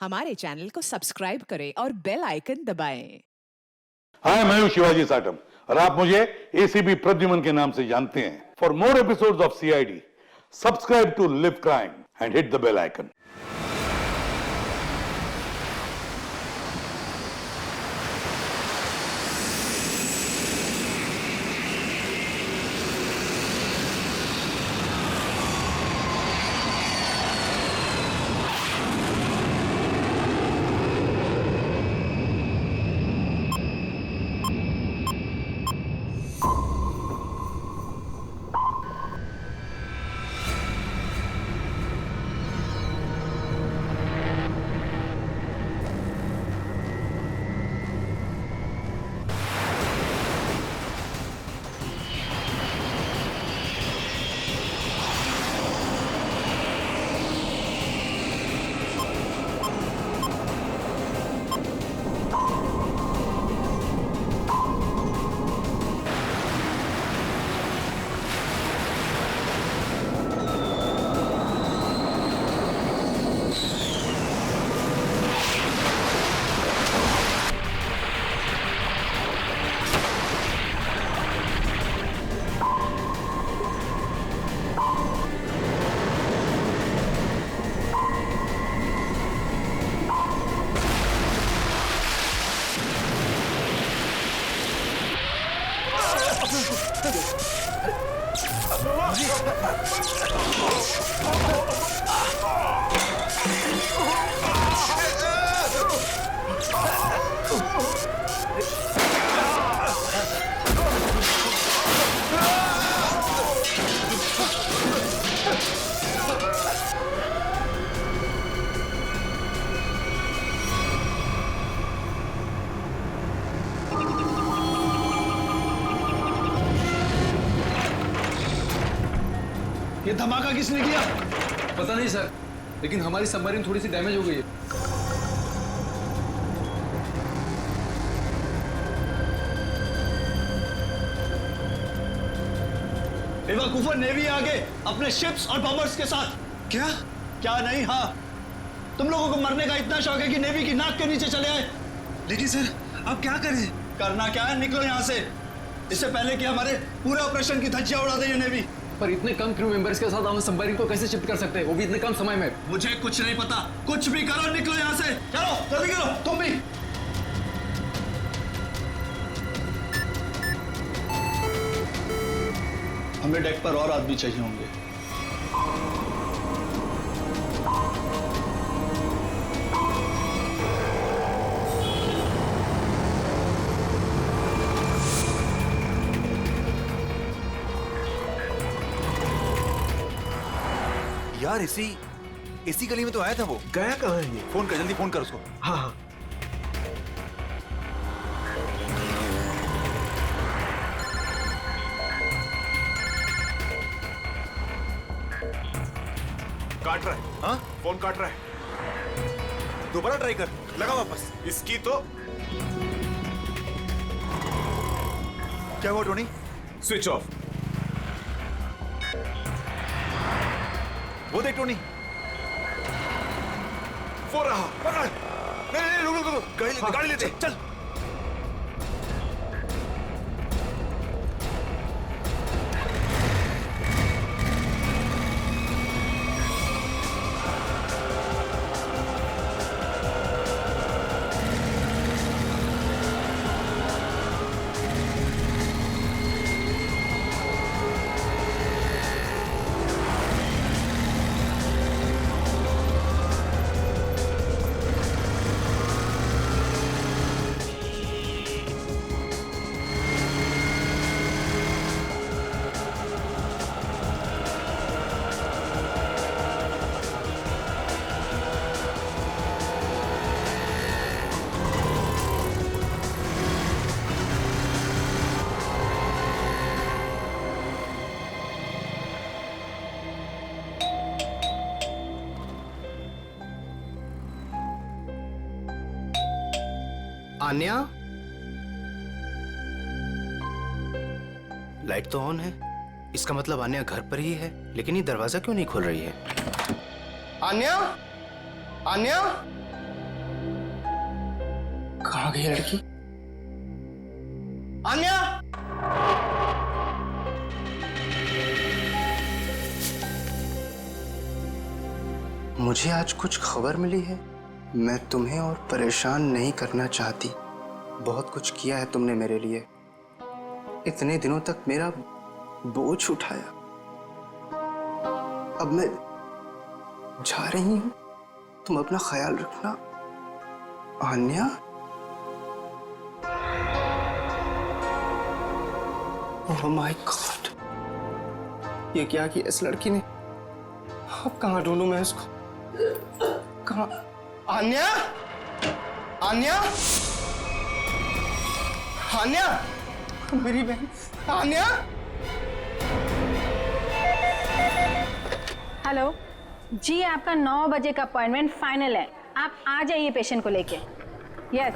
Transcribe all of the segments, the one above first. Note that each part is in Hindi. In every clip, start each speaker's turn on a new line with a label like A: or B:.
A: हमारे चैनल को सब्सक्राइब करें और बेल आइकन दबाएं।
B: हाय, मैं हूं शिवाजी साटम और आप मुझे एसीपी प्रद्युमन के नाम से जानते हैं। For more episodes of CID, subscribe to live crime and hit the bell icon.
C: ये धमाका किसने किया?
D: पता नहीं सर, लेकिन हमारी सबमरीन थोड़ी सी डैमेज हो गई है।
C: बेवकूफों, नेवी आगे अपने शिप्स और बॉम्बर्स के साथ।
E: क्या?
C: क्या नहीं? हाँ, तुम लोगों को मरने का इतना शौक है कि नेवी की नाक के नीचे चले आए।
E: लेकिन सर, अब क्या करें?
C: करना क्या है? निकलो यहाँ से, इससे पहले कि हमारे पूरे ऑपरेशन की धज्जियां उड़ा दे ये नेवी।
D: पर इतने कम क्रू मेंबर्स के साथ हम सबमरीन को कैसे शिफ्ट कर सकते हैं, वो भी इतने कम समय में?
C: मुझे कुछ नहीं पता, कुछ भी करो, निकलो यहाँ से। चलो जल्दी करो, तुम भी। हमें डेक पर और आदमी चाहिए होंगे।
E: यार इसी गली में तो आया था वो।
F: गया कहाँ है ये?
E: फोन कर, जल्दी फोन कर उसको।
F: हाँ हाँ।
E: काट रहा है। हाँ, फोन काट रहा है। दोबारा ट्राई कर, लगा वापस। इसकी तो क्या हुआ टोनी? Switch off. वो देख टोनी, वो रहा। पकड़। नहीं, रुक, गाड़ी लेते चल।
F: आन्या, लाइट तो ऑन है, इसका मतलब आन्या घर पर ही है, लेकिन ये दरवाजा क्यों नहीं खोल रही है? आन्या, आन्या, कहाँ गई लड़की? आन्या! मुझे आज कुछ खबर मिली है। मैं तुम्हें और परेशान नहीं करना चाहती। बहुत कुछ किया है तुमने मेरे लिए। इतने दिनों तक मेरा बोझ उठाया। अब मैं जा रही हूं। तुम अपना ख्याल रखना आन्या। ओह माय गॉड, ये क्या किया इस लड़की ने? अब कहाँ ढूंढूं मैं इसको? कहाँ? आन्या! आन्या! आन्या! मेरी बहन आन्या!
G: हेलो जी, आपका 9 बजे का अपॉइंटमेंट फाइनल है। आप आ जाइए पेशेंट को लेके। यस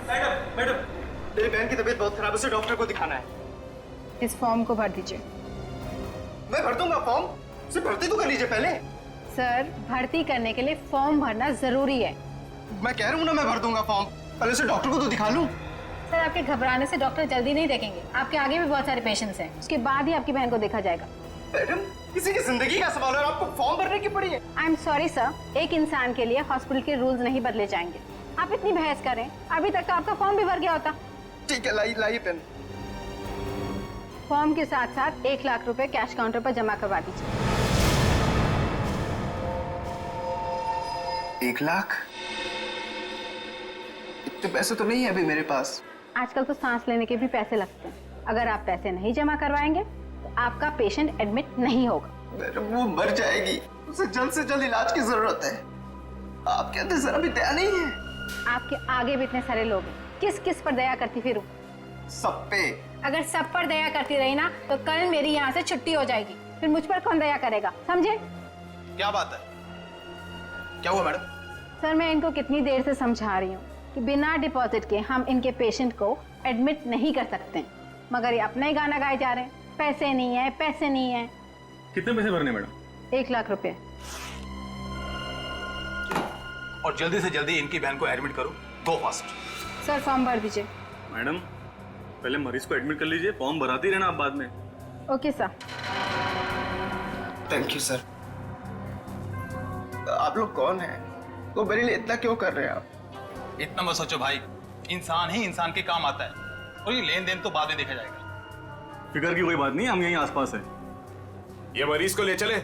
F: मैडम, मेरी बहन की तबीयत बहुत खराब है, उसे डॉक्टर को दिखाना है।
G: इस फॉर्म को भर दीजिए।
F: मैं भर दूंगा फॉर्म, उसे भर्ती तो कर लीजिए पहले।
G: सर, भर्ती करने के लिए फॉर्म भरना जरूरी है।
F: मैं कह रहा हूँ ना, मैं भर दूंगा फॉर्म, पहले उसे डॉक्टर को तो दिखा लूं।
G: सर, आपके घबराने से डॉक्टर जल्दी नहीं देखेंगे। आपके आगे भी बहुत सारे पेशेंट्स हैं, उसके बाद ही आपकी बहन को देखा जाएगा।
F: मैडम, किसी की जिंदगी का सवाल है, आपको फॉर्म भरने की पड़ी है।
G: आई एम सॉरी सर, एक इंसान के लिए हॉस्पिटल के रूल्स नहीं बदले जाएंगे। आप इतनी बहस करें, अभी तक तो आपका फॉर्म भी भर गया होता।
F: ठीक है, लाइए पेन।
G: फॉर्म के साथ साथ 1 लाख रुपए कैश काउंटर पर जमा करवा दीजिए।
F: 1 लाख? इतने पैसे तो नहीं है अभी मेरे पास।
G: आजकल तो सांस लेने के भी पैसे लगते हैं। अगर आप पैसे नहीं जमा करवाएंगे तो आपका पेशेंट एडमिट नहीं होगा।
F: मैडम, वो मर जाएगी, उसे जल्द से जल्द इलाज की जरूरत है। आपके अंदर जरा भी दया नहीं है।
G: आपके आगे भी इतने सारे लोग हैं, किस किस पर दया करती फिरूं?
F: सब पे।
G: अगर सब पर दया करती रही ना तो कल मेरी यहाँ से छुट्टी हो जाएगी। फिर मुझ पर कौन दया करेगा, समझे?
F: क्या बात है? क्या हुआ मैडम?
G: सर, मैं इनको कितनी देर से समझा रही हूँ कि बिना डिपॉजिट के हम इनके पेशेंट को एडमिट नहीं कर सकते, मगर ये अपना ही गाना गाए जा रहे हैं। पैसे नहीं है, पैसे नहीं है।
D: कितने पैसे भरने मैडम?
G: 1 लाख रुपए।
H: और जल्दी से जल्दी इनकी बहन को एडमिट करो, गो फास्ट।
G: सर, फॉर्म भर दीजिए।
D: मैडम, पहले मरीज को एडमिट कर लीजिए, फॉर्म भराती रहना आप बाद में।
G: Okay sir.
F: Thank you sir. आप लोग कौन हैं? वो मेरे लिए इतना क्यों कर रहे हैं आप?
H: इतना मत सोचो भाई, इंसान ही इंसान के काम आता है, और ये लेन देन तो बाद में देखा जाएगा।
D: फिक्र की कोई बात नहीं, हम यहीं आसपास है।
E: ये मरीज को ले चले।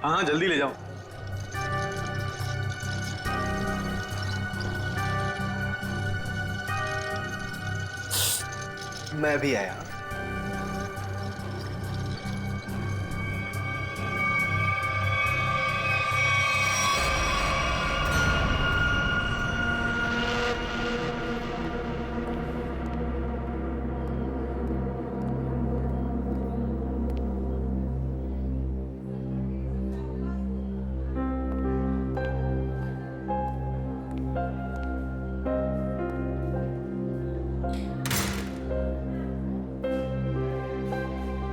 D: हाँ, जल्दी ले जाओ।
F: मैं भी आया।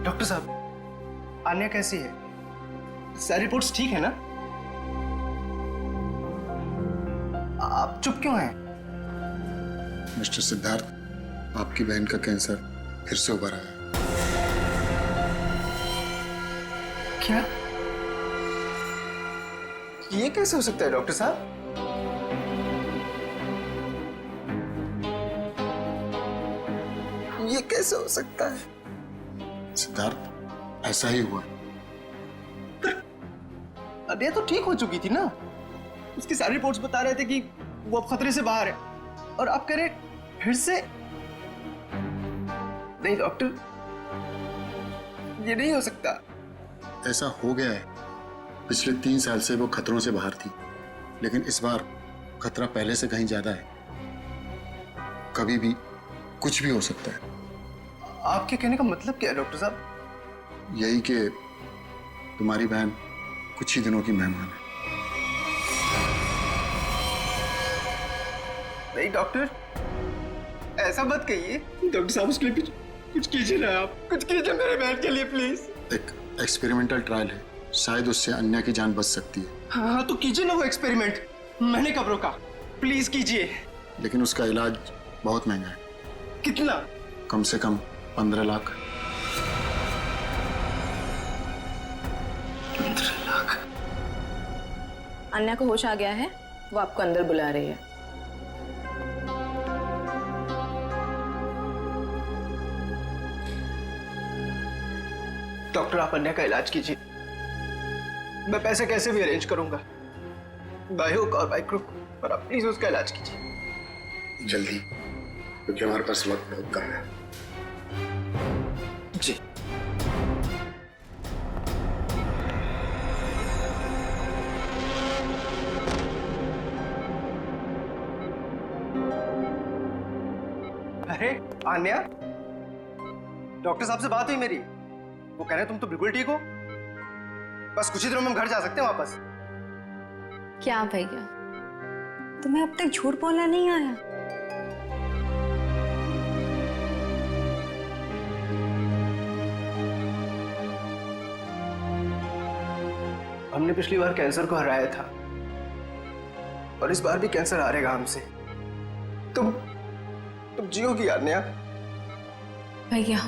F: डॉक्टर साहब, आन्या कैसी है? सारी रिपोर्ट्स ठीक है ना? आप चुप क्यों हैं?
I: मिस्टर सिद्धार्थ, आपकी बहन का कैंसर फिर से उभरा है।
F: क्या? ये कैसे हो सकता है डॉक्टर साहब? ये कैसे हो सकता है?
I: सिद्धार्थ, ऐसा ही हुआ।
F: अरे तो ठीक हो चुकी थी ना। उसकी सारी रिपोर्ट्स बता रहे थे कि वो अब खतरे से बाहर है, और आप कह रहे फिर से? नहीं डॉक्टर, ये नहीं हो सकता।
I: ऐसा हो गया है। पिछले 3 साल से वो खतरों से बाहर थी, लेकिन इस बार खतरा पहले से कहीं ज्यादा है। कभी भी कुछ भी हो सकता है।
F: आपके कहने का मतलब क्या है डॉक्टर साहब?
I: यही कि तुम्हारी बहन कुछ ही दिनों की मेहमान है।
F: नहीं डॉक्टर, ऐसा मत कहिए। डॉक्टर साहब, उसके लिए कुछ कीजिए ना, आप कुछ कीजिए मेरे बहन के लिए प्लीज।
I: एक एक्सपेरिमेंटल ट्रायल है, शायद उससे अन्या की जान बच सकती है।
F: हाँ तो कीजिए ना वो एक्सपेरिमेंट। मैंने कब रोका? प्लीज कीजिए।
I: लेकिन उसका इलाज बहुत महंगा है।
C: कितना?
I: कम से कम 15 लाख।
C: 15 लाख?
J: अन्या को होश आ गया है, वो आपको अंदर बुला रही है।
F: डॉक्टर, आप अन्या का इलाज कीजिए। मैं पैसे कैसे भी अरेंज करूंगा, बाय हुक और बाय क्रुक, पर आप प्लीज उसका इलाज कीजिए
I: जल्दी, क्योंकि हमारे पास वक्त बहुत कम है।
F: जी। अरे आन्या, डॉक्टर साहब से बात हुई मेरी, वो कह रहे हैं तुम तो बिल्कुल ठीक हो, बस कुछ ही दिनों में हम घर जा सकते हैं वापस।
J: क्या भैया, तुम्हें अब तक झूठ बोलना नहीं आया?
F: हमने पिछली बार कैंसर को हराया था और इस बार भी कैंसर हारेगा हमसे। तुम जियोगी आन्या।
J: भैया,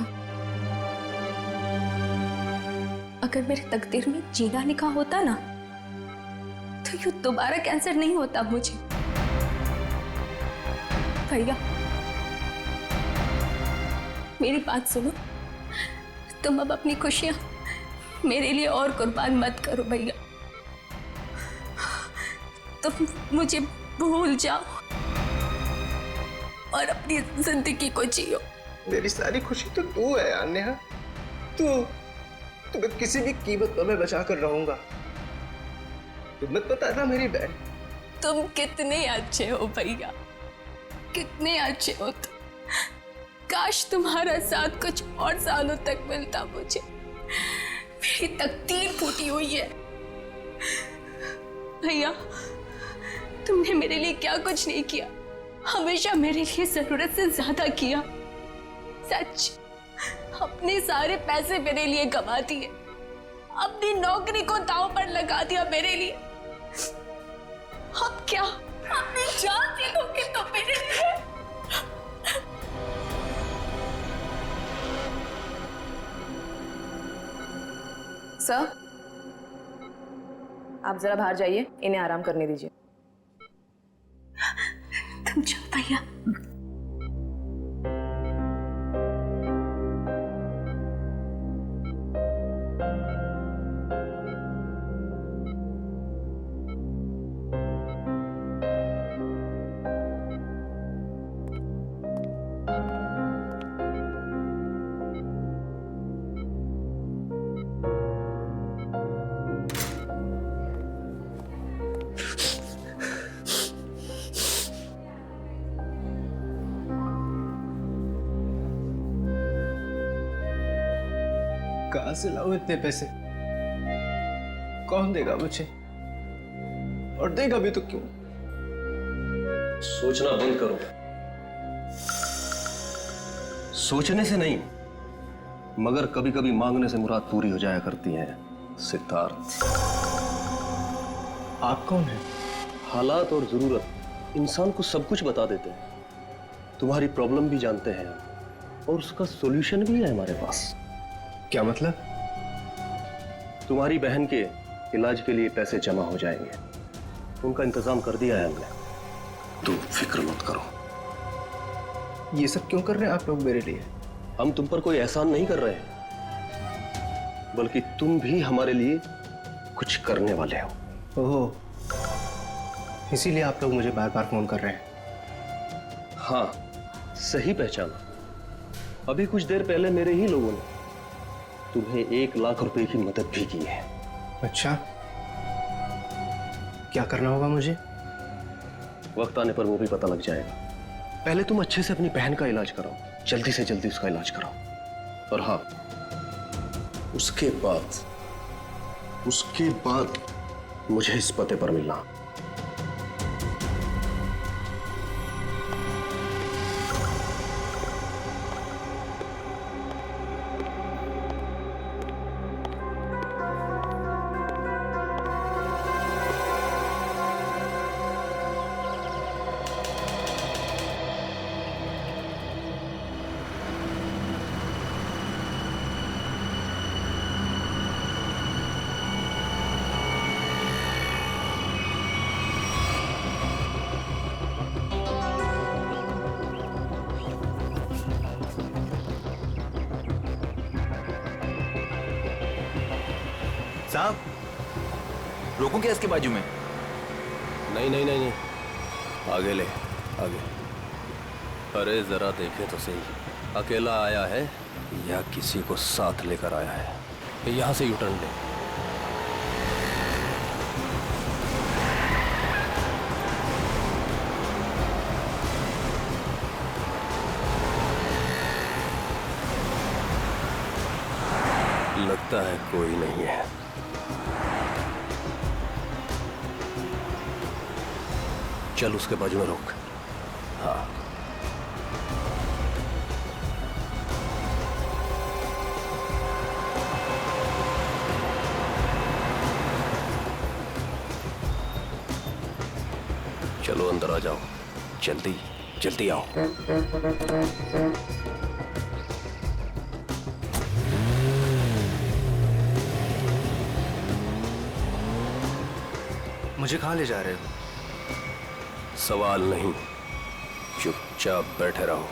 J: अगर मेरे तकदीर में जीना लिखा होता ना, तो यूं दोबारा कैंसर नहीं होता मुझे। भैया, मेरी बात सुनो, तुम अब अपनी खुशियां मेरे लिए और कुर्बान मत करो भैया। तुम मुझे भूल जाओ और अपनी जिंदगी को जियो।
F: मेरी सारी खुशी तो तू है आन्या, तुम्हें किसी भी कीमत पर मैं बचा कर रहूंगा। तुम मत बताना मेरी बहन।
J: तुम कितने अच्छे हो भैया, कितने अच्छे हो तुम। काश तुम्हारा साथ कुछ और सालों तक मिलता मुझे। मेरी तकदीर फूटी हुई है भैया। तुमने मेरे लिए क्या कुछ नहीं किया, हमेशा मेरे लिए जरूरत से ज्यादा किया। सच, अपने सारे पैसे मेरे लिए गवा दिए, अपनी नौकरी को दांव पर लगा दिया मेरे लिए। अब क्या अपनी जान दे दोगे तुम मेरे लिए?
K: सर, आप जरा बाहर जाइए, इन्हें आराम करने दीजिए।
J: तुम जाओ भैया।
F: कहां से लाऊं इतने पैसे? कौन देगा मुझे? और देगा भी तो क्यों?
L: सोचना बंद करो। सोचने से नहीं, मगर कभी कभी मांगने से मुराद पूरी हो जाया करती है सिद्धार्थ।
F: आप कौन हैं?
L: हालात और जरूरत इंसान को सब कुछ बता देते हैं। तुम्हारी प्रॉब्लम भी जानते हैं और उसका सॉल्यूशन भी है हमारे पास।
F: क्या मतलब?
L: तुम्हारी बहन के इलाज के लिए पैसे जमा हो जाएंगे, उनका इंतजाम कर दिया है हमने। तुम फिक्र मत करो।
F: ये सब क्यों कर रहे हैं आप लोग मेरे लिए?
L: हम तुम पर कोई एहसान नहीं कर रहे हैं, बल्कि तुम भी हमारे लिए कुछ करने वाले हो।
F: ओह, इसीलिए आप लोग मुझे बार बार फोन कर रहे हैं।
L: हाँ, सही पहचाना। अभी कुछ देर पहले मेरे ही लोगों ने तुम्हें 1 लाख रुपए की मदद भी की है।
F: अच्छा, क्या करना होगा मुझे?
L: वक्त आने पर वो भी पता लग जाएगा। पहले तुम अच्छे से अपनी बहन का इलाज कराओ, जल्दी से जल्दी उसका इलाज कराओ। और हाँ, उसके बाद मुझे इस पते पर मिलना।
H: साहब, रोकूं क्या इसके बाजू में?
L: नहीं नहीं नहीं नहीं, आगे ले, आगे। अरे जरा देखें तो सही, अकेला आया है या किसी को साथ लेकर आया है। यहां से यूटर्न ले। लगता है कोई नहीं है। चल उसके बाजू में रोक। हाँ, चलो अंदर आ जाओ, जल्दी जल्दी आओ।
F: मुझे कहाँ ले जा रहे हो?
L: सवाल नहीं, चुपचाप बैठे रहो।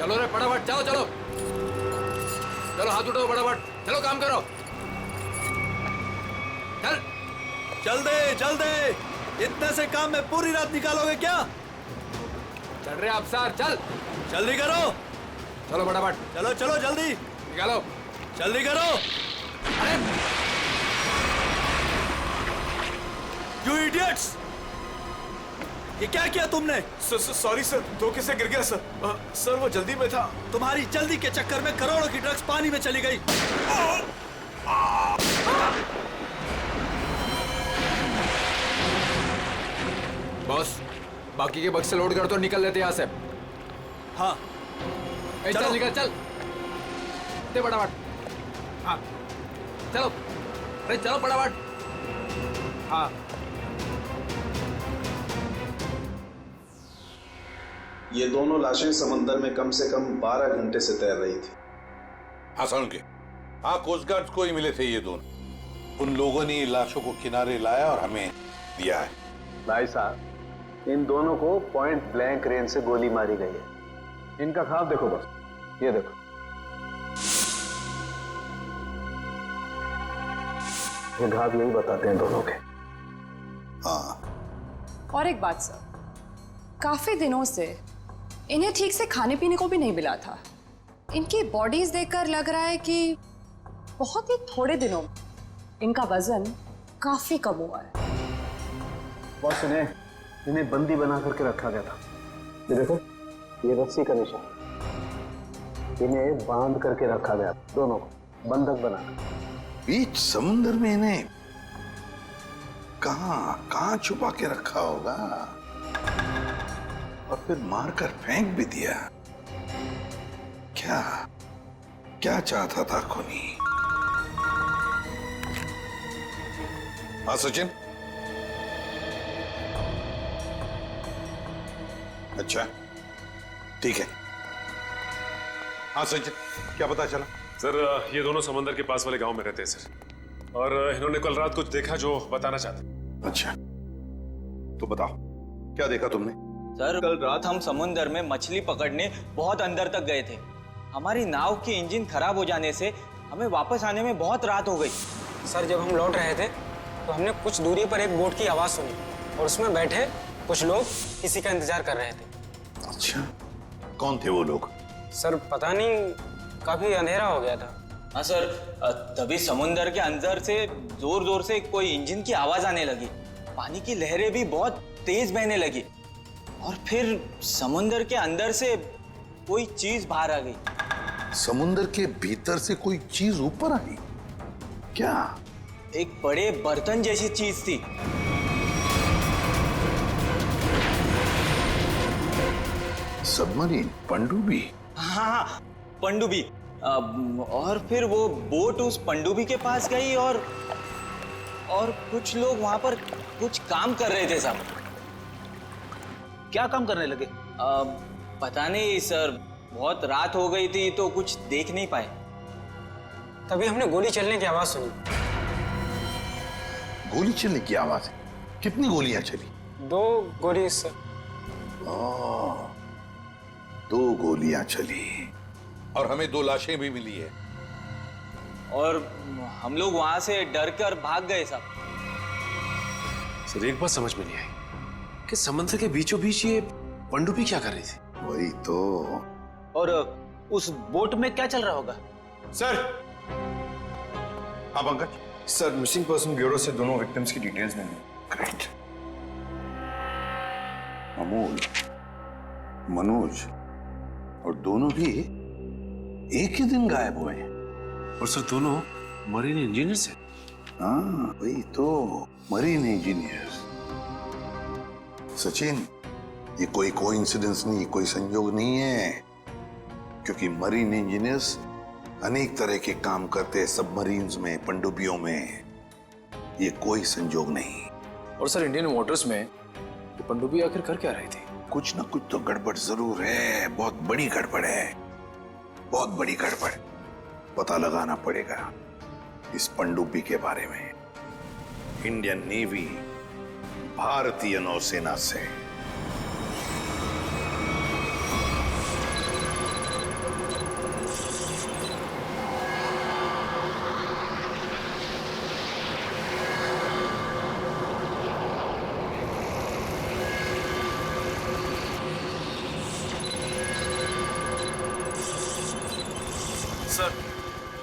D: चलो रे फटाफट, चलो चलो चलो, हाथ उठाओ फटाफट, चलो काम करो। चल
C: चल दे, इतने से काम में पूरी रात निकालोगे क्या?
D: चल रहे अफसर, चल
C: जल्दी करो।
D: चलो फटाफट,
C: चलो चलो जल्दी
D: निकालो,
C: जल्दी करो।
D: अरे
C: यू इडियट्स, ये क्या किया तुमने?
E: सॉरी सर, धोखे से गिर गया सर। सर वो जल्दी में था।
C: तुम्हारी जल्दी के चक्कर में करोड़ों की ड्रग्स पानी में चली गई।
D: बॉस, बाकी के बक्से लोड कर दो, निकल लेते यहाँ से।
C: हाँ
D: चल निकल, चल दे फटाफट। हाँ चलो, अरे चलो फटाफट। हाँ
M: ये दोनों लाशें समंदर में कम से कम 12 घंटे से तैर रही थी।
B: हसन के, हाँ, कोस्ट गार्ड को ही मिले थे ये दोनों। उन लोगों ने लाशों को किनारे लाया और हमें दिया है।
L: भाई साहब, इन दोनों को पॉइंट ब्लैंक रेंज से गोली मारी गई है। इनका ख्वाब देखो बस, ये देखो। ये घाव यही बताते हैं दोनों के।
K: हाँ। और एक बात सर, काफी दिनों से इन्हें ठीक से खाने पीने को भी नहीं मिला था। इनकी बॉडीज देखकर लग रहा है कि बहुत ही थोड़े दिनों इनका वजन काफी कम हुआ है।
L: बॉस, इन्हें बंदी बना करके रखा गया था। ये देखो, ये रस्सी का निशान, इन्हें बांध करके रखा गया, दोनों को बंधक बनाकर।
B: बीच समुद्र में इन्हें कहां छुपा के रखा होगा, और फिर मारकर फेंक भी दिया। क्या चाहता था खूनी? हाँ सचिन। अच्छा ठीक है। हाँ सचिन, क्या पता चला?
E: सर ये दोनों समंदर के पास वाले गांव में रहते हैं सर, और इन्होंने कल रात कुछ देखा जो बताना चाहते।
B: अच्छा तो बताओ, क्या देखा तुमने?
N: सर कल रात हम समुंदर में मछली पकड़ने बहुत अंदर तक गए थे। हमारी नाव की इंजन खराब हो जाने से हमें वापस आने में बहुत रात हो गई।
O: सर जब हम लौट रहे थे तो हमने कुछ दूरी पर एक बोट की आवाज सुनी और उसमें बैठे कुछ लोग किसी का इंतजार कर रहे थे।
B: अच्छा, कौन थे वो लोग?
O: सर पता नहीं, काफी अंधेरा हो गया था।
N: हाँ सर, तभी समुंदर के अंदर से जोर जोर से कोई इंजन की आवाज आने लगी। पानी की लहरें भी बहुत तेज बहने लगी और फिर समुंदर के अंदर से कोई चीज बाहर आ गई।
B: समुंदर के भीतर से कोई चीज ऊपर आई? क्या?
N: एक बड़े बर्तन जैसी चीज थी।
B: सबमरीन? पनडुब्बी?
N: हाँ, पनडुब्बी। और फिर वो बोट उस पनडुब्बी के पास गई और कुछ लोग वहां पर कुछ काम कर रहे थे साहब।
H: क्या काम करने लगे?
N: पता नहीं सर, बहुत रात हो गई थी तो कुछ देख नहीं पाए।
O: तभी हमने गोली चलने की आवाज सुनी।
B: गोली चलने की आवाज? कितनी गोलियां चली?
O: 2 गोली सर।
B: 2 गोलियां चली और हमें 2 लाशें भी मिली है।
N: और हम लोग वहां से डर कर भाग गए साहब।
E: सर एक बात समझ में नहीं आई कि समंदर के बीचों बीच ये पनडुब्बी क्या कर रही थी?
B: वही तो।
H: और उस बोट में क्या चल रहा होगा?
E: सर।
B: हाँ Pankaj.
P: Sir missing person bureau से दोनों विक्टिम्स की डिटेल्स मिली।
B: ग्रेट। अमोल, मनोज और दोनों भी एक ही दिन गायब हुए हैं।
E: और सर दोनों मरीन इंजीनियर्स हैं।
B: हाँ वही तो, मरीन इंजीनियर्स। सचिन, ये कोई कोइंसिडेंस नहीं, कोई संयोग नहीं है, क्योंकि मरीन इंजीनियर्स अनेक तरह के काम करते हैं सबमरीन्स में, पनडुब्बियों में। ये कोई संयोग नहीं।
D: और सर इंडियन वाटर्स में ये पनडुब्बी आखिर कर क्या रही थी?
B: कुछ ना कुछ तो गड़बड़ जरूर है, बहुत बड़ी गड़बड़ है, बहुत बड़ी गड़बड़। पता लगाना पड़ेगा इस पनडुब्बी के बारे में। इंडियन नेवी, भारतीय नौसेना से।
E: सर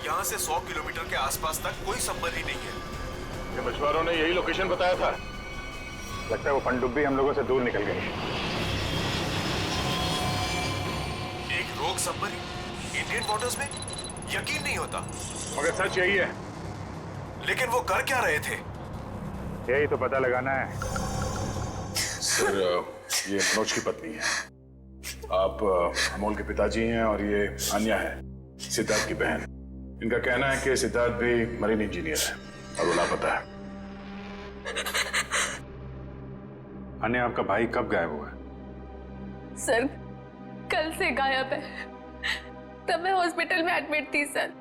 E: यहाँ से 100 किलोमीटर के आसपास तक कोई सबमरीन नहीं है।
I: ये मछुआरों ने यही लोकेशन बताया था। लगता है वो पनडुब्बी हम लोगों से दूर निकल गई।
E: एक रोग सबमरीन इंडियन वाटर्स में? यकीन नहीं होता।
I: मगर सच यही है।
E: लेकिन वो कर क्या रहे थे?
I: यही तो पता लगाना है। सर ये मनोज की पत्नी है। आप अमोल के पिताजी हैं और ये अन्या है, सिद्धार्थ की बहन। इनका कहना है कि सिद्धार्थ भी मरीन इंजीनियर है और वो लापता है। अन्या, आपका भाई कब गायब हुआ?
J: सर कल से गायब है। तब मैं हॉस्पिटल में एडमिट थी सर।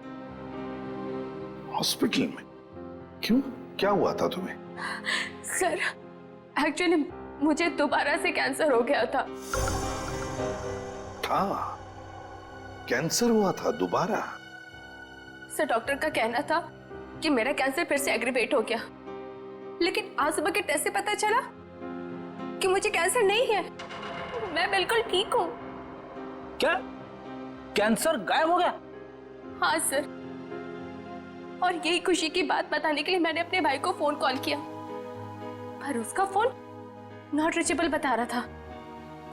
B: हॉस्पिटल में? क्यों, क्या हुआ था तुम्हें?
J: सर एक्चुअली मुझे दोबारा से कैंसर हो गया था।
B: कैंसर हुआ था दोबारा?
J: सर डॉक्टर का कहना था कि मेरा कैंसर फिर से एग्रीवेट हो गया, लेकिन आज सुबह के टेस्ट से पता चला कि मुझे कैंसर नहीं है। मैं बिल्कुल ठीक हूँ।
H: क्या कैंसर गायब हो गया?
J: हाँ सर, और यही खुशी की बात बताने के लिए मैंने अपने भाई को फोन कॉल किया, पर उसका फोन नॉट रीचेबल बता रहा था।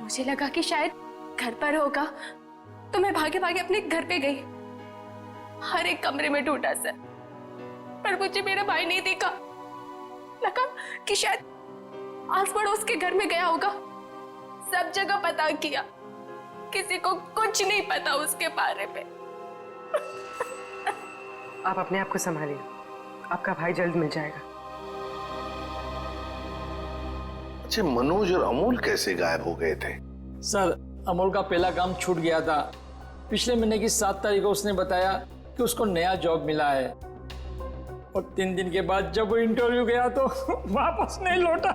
J: मुझे लगा कि शायद घर पर होगा, तो मैं भागे भागे अपने घर पे गई। हर एक कमरे में ढूंढा सर, पर मुझे मेरा भाई नहीं दिखा। लगा कि शायद आस पड़ोस के घर में गया होगा। सब जगह पता किया, किसी को कुछ नहीं पता उसके बारे में।
K: आप अपने आप को संभालिए, आपका भाई जल्द मिल जाएगा।
B: अच्छा, मनोज और अमोल कैसे गायब हो गए थे?
Q: सर, अमोल का पहला काम छूट गया था। पिछले महीने की 7 तारीख को उसने बताया कि उसको नया जॉब मिला है, और 3 दिन के बाद जब वो इंटरव्यू गया तो वापस नहीं लौटा।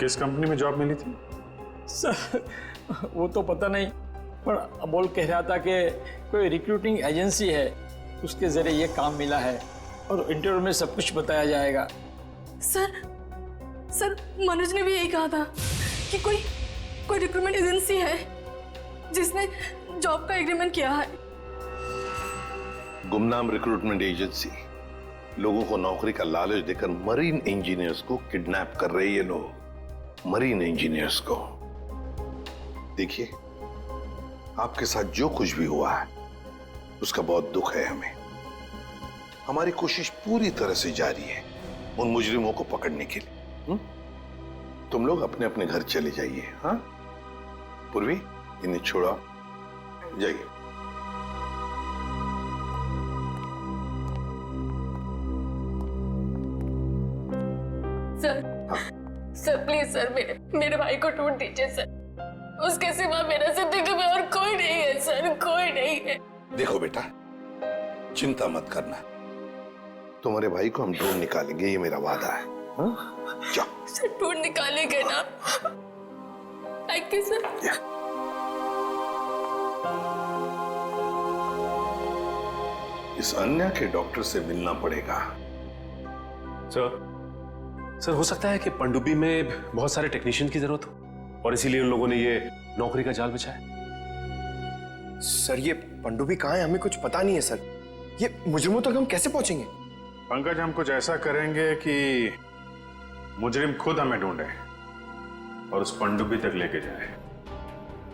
E: किस कंपनी में जॉब मिली थी?
Q: सर, वो तो पता नहीं, पर अमोल कह रहा था कि कोई रिक्रूटिंग एजेंसी है, उसके जरिए ये काम मिला है और इंटरव्यू में सब कुछ बताया जाएगा।
J: सर मनोज ने भी यही कहा था कि कोई रिक्रूटमेंट एजेंसी है जिसने जॉब का एग्रीमेंट किया है।
B: गुमनाम रिक्रूटमेंट एजेंसी लोगों को नौकरी का लालच देकर मरीन इंजीनियर्स को किडनैप कर रही है। लोग मरीन इंजीनियर्स को। देखिए, आपके साथ जो कुछ भी हुआ है उसका बहुत दुख है हमें। हमारी कोशिश पूरी तरह से जारी है उन मुजरिमों को पकड़ने के लिए। तुम लोग अपने अपने घर चले जाइए। हाँ पूर्वी, इन्हें छोड़ो, जाइए।
J: सर प्लीज सर, मेरे भाई को ढूंढ दीजिए सर। उसके सिवा मेरा जिंदगी में और कोई नहीं है सर, कोई नहीं है।
B: देखो बेटा, चिंता मत करना, तुम्हारे भाई को हम ढूंढ निकालेंगे, ये मेरा वादा है। जाओ
J: सर, ढूंढ निकालेंगे ना? Thank you sir.
B: इस अन्य के डॉक्टर से मिलना पड़ेगा।
E: सर, हो सकता है कि पनडुब्बी में बहुत सारे टेक्नीशियन की जरूरत हो और इसीलिए उन लोगों ने ये नौकरी का जाल बिछाया।
F: सर, ये पनडुब्बी कहाँ है? हमें कुछ पता नहीं है सर। ये मुजरिमों तक हम कैसे पहुंचेंगे?
E: पंकज, हम कुछ ऐसा करेंगे कि मुजरिम खुद हमें ढूंढे और उस पनडुब्बी तक लेके जाए।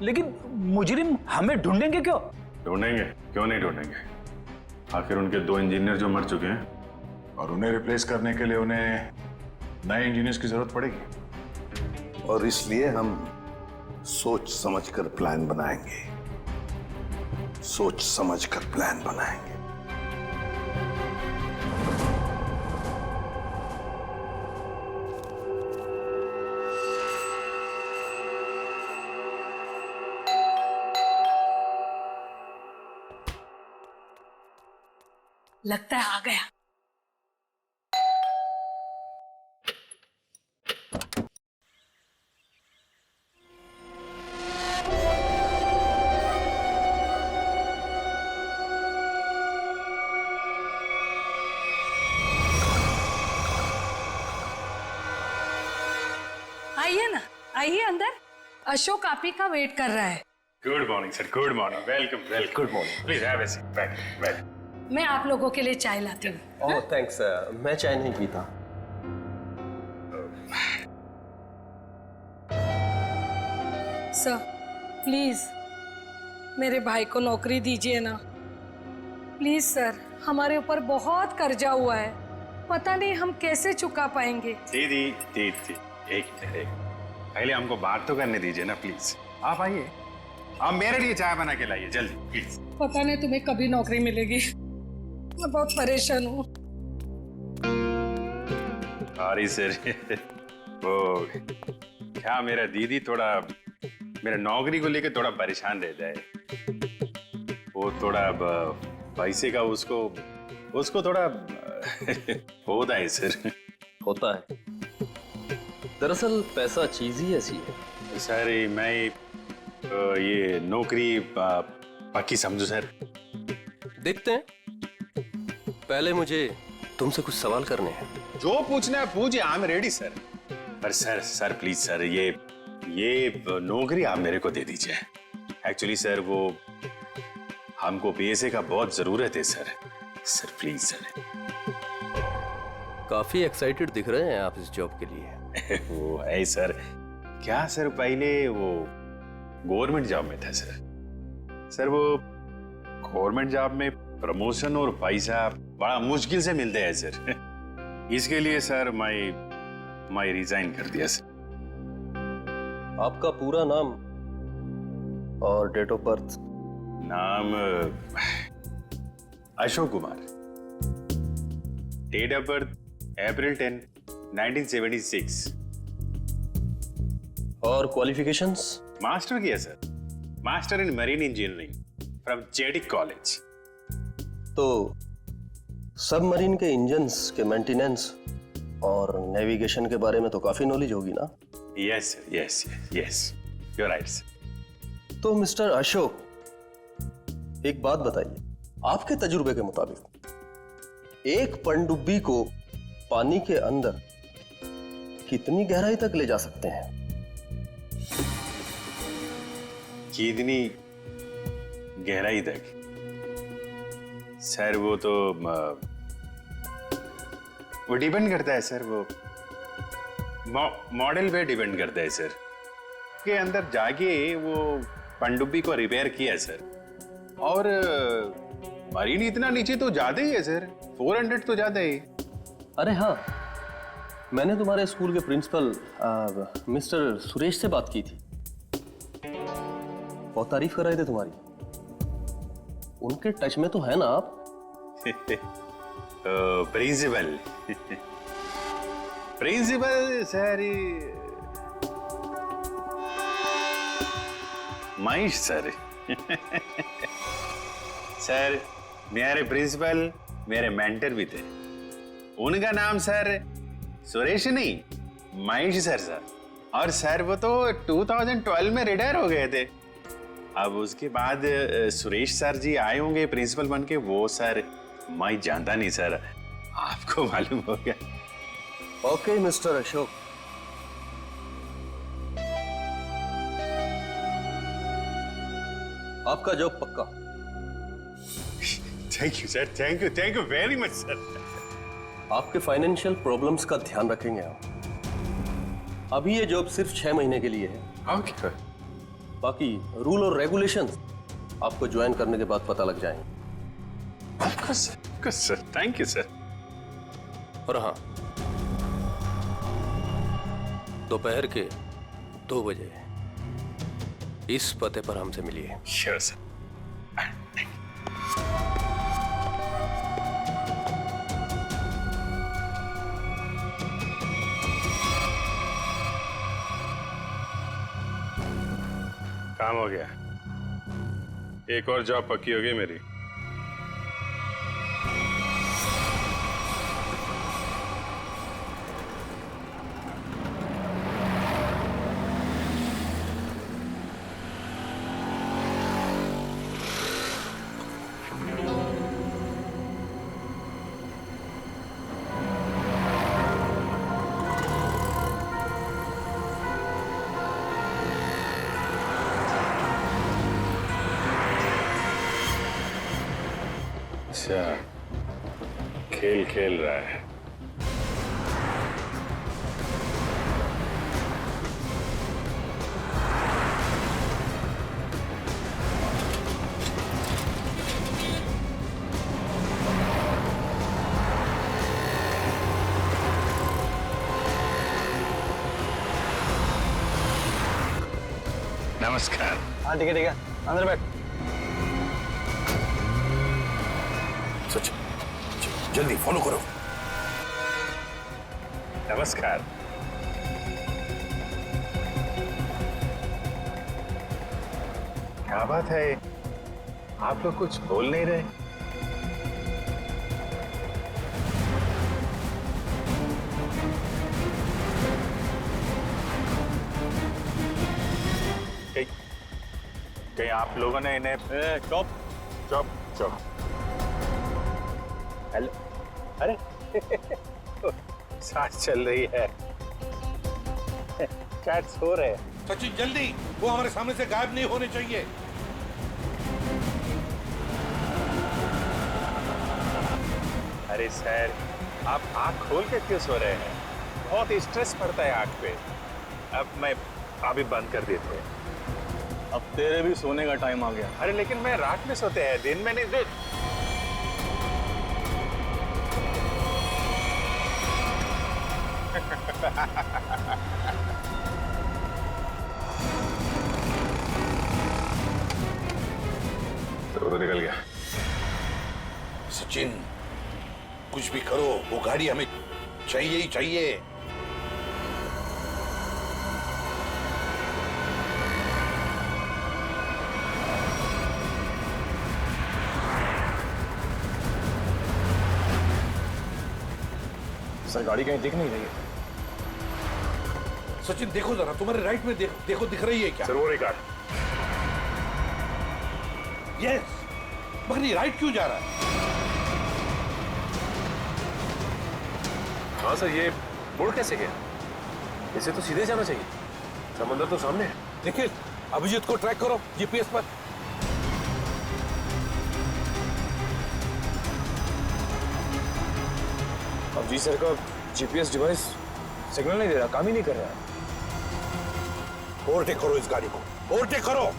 Q: लेकिन मुजरिम हमें ढूंढेंगे क्यों?
E: ढूंढेंगे, क्यों नहीं ढूंढेंगे? आखिर उनके 2 इंजीनियर जो मर चुके हैं और उन्हें रिप्लेस करने के लिए उन्हें नए इंजीनियर्स की जरूरत पड़ेगी।
B: और इसलिए हम सोच समझकर प्लान बनाएंगे, सोच समझकर प्लान बनाएंगे।
J: लगता है आ गया।
R: आइए ना, आइए अंदर। अशोक आप ही का वेट कर रहा है।
E: Good morning sir, good morning, welcome welcome. Good morning, please have a seat, बैठ।
R: मैं आप लोगों के लिए चाय लाती हूँ।
L: ओह थैंक्स, मैं चाय नहीं पीता।
R: सर प्लीज मेरे भाई को नौकरी दीजिए ना, प्लीज सर। हमारे ऊपर बहुत कर्जा हुआ है, पता नहीं हम कैसे चुका पाएंगे।
E: दीदी, एक मिनट, पहले हमको बात तो करने दीजिए ना प्लीज। आप आइए, आप मेरे लिए चाय बना के लाइए जल्दी प्लीज।
R: पता नहीं तुम्हें कभी नौकरी मिलेगी, मैं बहुत परेशान हूँ।
E: सॉरी सर, वो क्या मेरा दीदी थोड़ा मेरा नौकरी को लेकर थोड़ा परेशान रहता है। वो थोड़ा पैसे का उसको थोड़ा होता है सर।
L: होता है, दरअसल पैसा चीज ही ऐसी है।
E: सर मैं ये नौकरी पक्की समझू सर।
L: देखते हैं, पहले मुझे तुमसे कुछ सवाल करने हैं।
E: जो पूछना है पूछिए, आई एम रेडी सर। पर सर प्लीज सर, ये नौकरी आप मेरे को दे दीजिए। एक्चुअली सर वो हमको पैसे का बहुत जरूरत है सर प्लीज सर।
L: काफी एक्साइटेड दिख रहे हैं आप इस जॉब के लिए।
E: वो है सर, क्या सर पहले वो गवर्नमेंट जॉब में था सर वो गवर्नमेंट जॉब में प्रमोशन और पैसा बड़ा मुश्किल से मिलते हैं सर। इसके लिए सर मैं रिजाइन कर दिया सर।
L: आपका पूरा नाम और डेट ऑफ बर्थ?
E: नाम Ashok Kumar, date of birth April 10, 1976।
L: और क्वालिफिकेशंस?
E: मास्टर किया sir, master in marine engineering from Jedic college.
L: तो सबमरीन के इंजन्स के मेंटेनेंस और नेविगेशन के बारे में तो काफी नॉलेज होगी ना?
E: Yes yes yes, you right sir.
L: तो मिस्टर अशोक, एक बात बताइए, आपके तजुर्बे के मुताबिक एक पनडुब्बी को पानी के अंदर कितनी गहराई तक ले जा सकते हैं?
E: कितनी गहराई तक? सर वो तो वो डिपेंड करता है सर, वो मॉडल पे डिपेंड करता है सर। के अंदर जाके वो पनडुब्बी को रिपेयर किया सर, और मरीन इतना नीचे तो जाते ही है सर, 400 तो जाते ही।
L: अरे हाँ, मैंने तुम्हारे स्कूल के प्रिंसिपल मिस्टर सुरेश से बात की थी, बहुत तारीफ कर रहे थे तुम्हारी। उनके टच में तो है ना आप?
E: Principal principal sir, Mahesh sir. Sir मेरे प्रिंसिपल मेरे मेंटर भी थे, उनका नाम सर सुरेश नहीं, महेश सर। और सर वो तो 2012 में रिटायर हो गए थे। अब उसके बाद सुरेश सर जी आए होंगे प्रिंसिपल बन के, वो सर मैं जानता नहीं सर, आपको मालूम हो गया।
L: ओके मिस्टर अशोक, आपका जॉब पक्का।
E: Thank you sir, thank you very much sir.
L: आपके फाइनेंशियल प्रॉब्लम्स का ध्यान रखेंगे हम। अभी ये जॉब सिर्फ 6 महीने के लिए है।
E: ओके।
L: बाकी रूल और रेगुलेशंस आपको ज्वाइन करने के बाद पता लग जाएंगे।
E: Sir thank you sir.
L: और हाँ, दोपहर के 2 बजे इस पते पर हमसे मिलिए।
E: Sure sir. काम हो गया, एक और जॉब पक्की हो गई मेरी। अच्छा, खेल खेल रहा है। नमस्कार।
C: हाँ ठीक है, अंदर बैठ।
B: सच, जल्दी फॉलो करो।
E: नमस्कार। क्या बात है, आप लोग कुछ बोल नहीं रहे? कहीं आप लोगों ने इन्हें चुप चुप चुप। हेलो, अरे सांस चल रही है, शायद सो रहे हैं।
B: सचिन जल्दी, वो हमारे सामने से गायब नहीं होने चाहिए।
E: अरे सर, आप आंख खोल के क्यों सो रहे हैं? बहुत स्ट्रेस पड़ता है आंख पे। अब मैं अभी बंद कर देते हैं।
C: अब तेरे भी सोने का टाइम आ गया।
E: अरे लेकिन मैं रात में सोते हैं, दिन में नहीं। तो निकल गया।
B: सचिन, कुछ भी करो, वो गाड़ी हमें चाहिए ही चाहिए।
P: सर गाड़ी कहीं दिख नहीं रही है।
B: सचिन देखो जरा, तुम्हारे राइट में देखो दिख रही है क्या?
P: सर वो रही कार।
B: यस, मगर ये राइट क्यों जा रहा है?
P: हाँ सर, ये मुड़ कैसे गया? इसे तो सीधे जाना चाहिए, समंदर तो सामने है।
B: देखिए अभिजीत को ट्रैक करो जीपीएस पर।
P: अब जी सर का जीपीएस डिवाइस सिग्नल नहीं दे रहा, काम ही नहीं कर रहा है।
B: ओवरटेक करो इस गाड़ी को, ओवरटेक करो।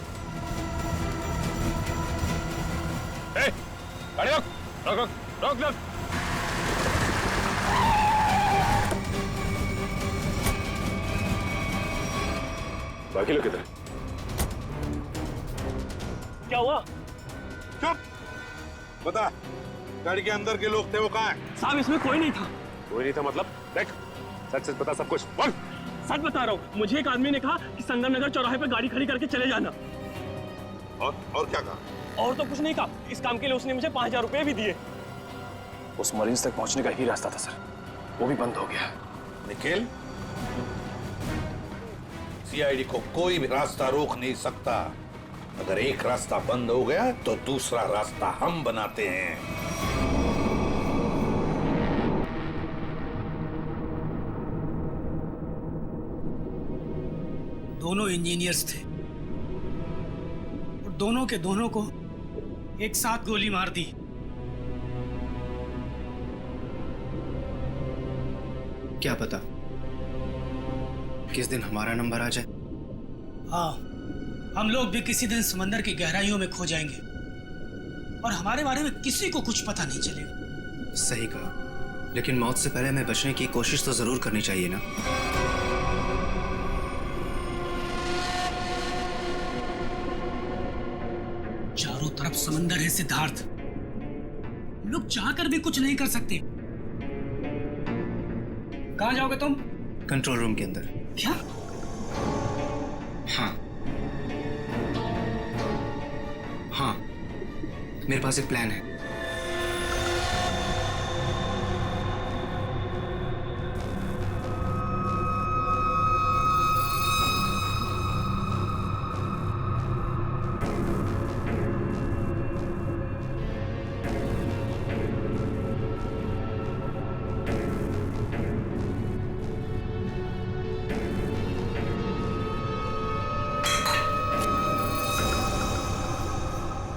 P: गाड़ी रोक रोक रोक रोक रोक। बाकी लोग किधर?
B: क्या हुआ? चुप, बता गाड़ी के अंदर के लोग थे वो कहाँ हैं?
S: साहब इसमें कोई नहीं था।
P: कोई नहीं था मतलब? देख सच सच बता सब कुछ बोल।
S: सच बता रहा हूँ, मुझे एक आदमी ने कहा कि संगम नगर चौराहे पे गाड़ी खड़ी करके चले जाना।
B: और क्या कहा?
S: और तो कुछ नहीं कहा। इस काम के लिए उसने मुझे 5000 रुपए भी दिए।
P: उस मरीज तक पहुंचने का ही रास्ता था सर, वो भी बंद हो गया।
B: निखिल, सीआईडी को कोई भी रास्ता रोक नहीं सकता। अगर एक रास्ता बंद हो गया तो दूसरा रास्ता हम बनाते हैं।
T: दोनों इंजीनियर्स थे और दोनों के दोनों को एक साथ गोली मार दी।
F: क्या पता किस दिन हमारा नंबर आ जाए।
T: हाँ, हम लोग भी किसी दिन समंदर की गहराइयों में खो जाएंगे और हमारे बारे में किसी को कुछ पता नहीं चलेगा।
F: सही कहा, लेकिन मौत से पहले हमें बचने की कोशिश तो जरूर करनी चाहिए ना।
T: चारों तरफ समंदर है सिद्धार्थ, हम लोग चाहकर भी कुछ नहीं कर सकते। कहाँ जाओगे तुम?
F: कंट्रोल रूम के अंदर।
T: क्या?
F: हाँ, मेरे पास एक प्लान है।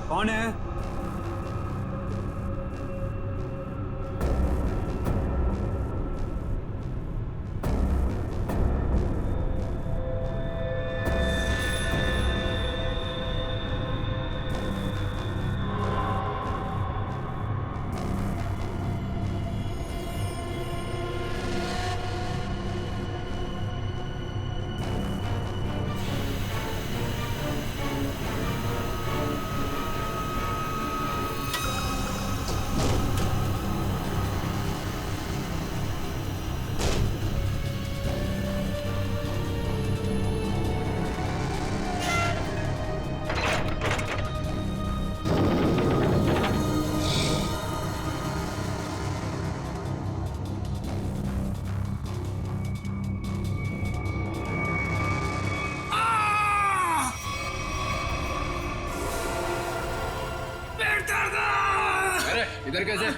T: कौन है?
D: इधर कैसे?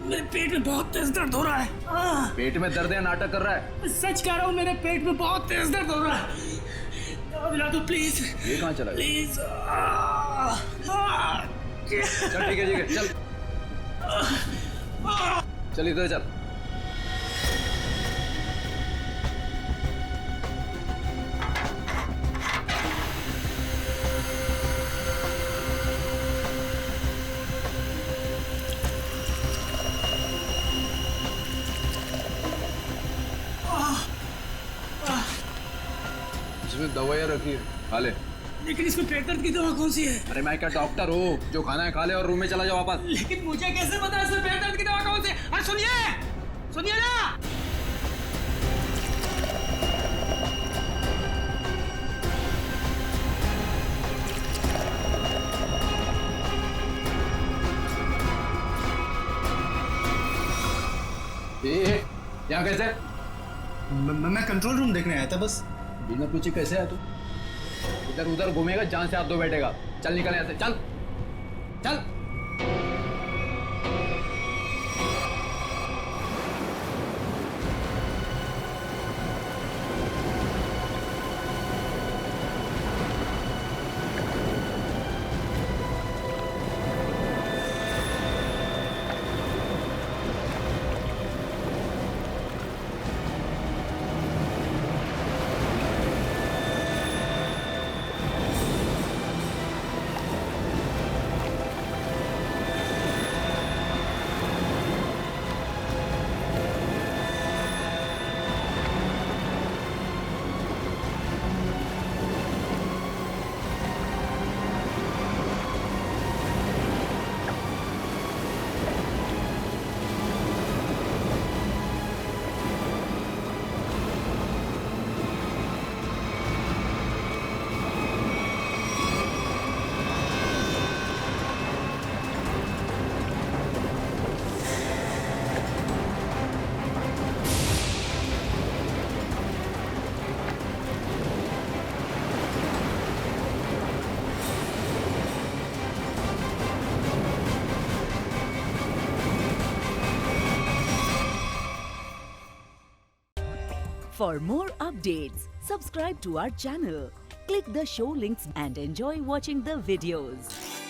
T: मेरे पेट में बहुत तेज दर्द हो रहा है।
D: पेट में दर्द है, नाटक कर रहा है?
T: सच कह रहा हूँ, मेरे पेट में बहुत तेज दर्द हो रहा है। दवा दिला दो प्लीज।
D: ये कहाँ चला गया?
T: प्लीज।
D: चल ठीक है चल चल इधर चल। इसमें दवाइयाँ रखी है, खा ले।
T: लेकिन इसमें पेट दर्द की दवा कौन सी है?
D: अरे मैं क्या डॉक्टर हूँ? जो खाना है खा ले और रूम में चला जाओ वापस।
T: लेकिन मुझे कैसे पता इसमें पेट दर्द की दवा कौन सी है? अरे सुनिए ना,
D: यहाँ कैसे?
C: मैं कंट्रोल रूम देखने आया था बस।
D: बिना पूछे कैसे आया तू? इधर उधर घूमेगा, जान से हाथ धो बैठेगा। चल निकल यहाँ से, चल चल।
A: For more updates, subscribe to our channel, click the show links and enjoy watching the videos.